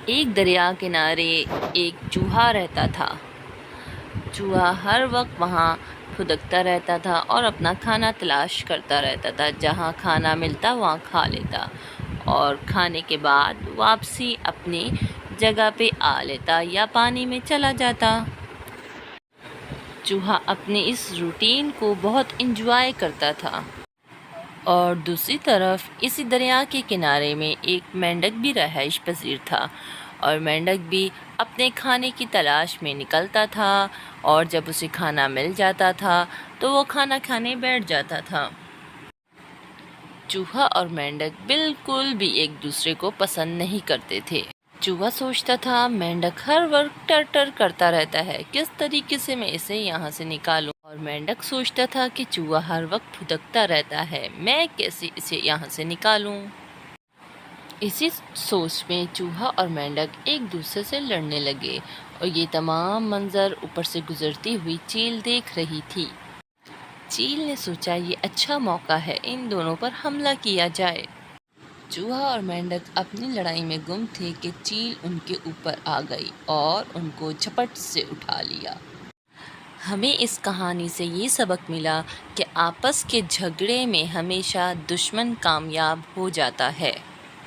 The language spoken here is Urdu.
ایک دریا کنارے ایک چوہا رہتا تھا۔ چوہا ہر وقت وہاں پھدکتا رہتا تھا اور اپنا کھانا تلاش کرتا رہتا تھا۔ جہاں کھانا ملتا وہاں کھا لیتا اور کھانے کے بعد واپسی اپنی جگہ پہ آ لیتا یا پانی میں چلا جاتا۔ چوہا اپنے اس روٹین کو بہت انجوائے کرتا تھا۔ اور دوسری طرف اسی دریا کے کنارے میں ایک مینڈک بھی رہائش پذیر تھا، اور مینڈک بھی اپنے کھانے کی تلاش میں نکلتا تھا، اور جب اسے کھانا مل جاتا تھا تو وہ کھانا کھانے بیٹھ جاتا تھا۔ چوہا اور مینڈک بالکل بھی ایک دوسرے کو پسند نہیں کرتے تھے۔ چوہا سوچتا تھا مینڈک ہر وقت ٹر ٹر کرتا رہتا ہے، کس طریقے سے میں اسے یہاں سے نکالوں؟ اور مینڈک سوچتا تھا کہ چوہا ہر وقت پھدکتا رہتا ہے، میں کیسے اسے یہاں سے نکالوں؟ اسی سوچ میں چوہا اور مینڈک ایک دوسرے سے لڑنے لگے، اور یہ تمام منظر اوپر سے گزرتی ہوئی چیل دیکھ رہی تھی۔ چیل نے سوچا یہ اچھا موقع ہے، ان دونوں پر حملہ کیا جائے۔ چوہا اور مینڈک اپنی لڑائی میں گم تھے کہ چیل ان کے اوپر آ گئی اور ان کو جھپٹ سے اٹھا لیا۔ ہمیں اس کہانی سے یہ سبق ملا کہ آپس کے جھگڑے میں ہمیشہ دشمن کامیاب ہو جاتا ہے۔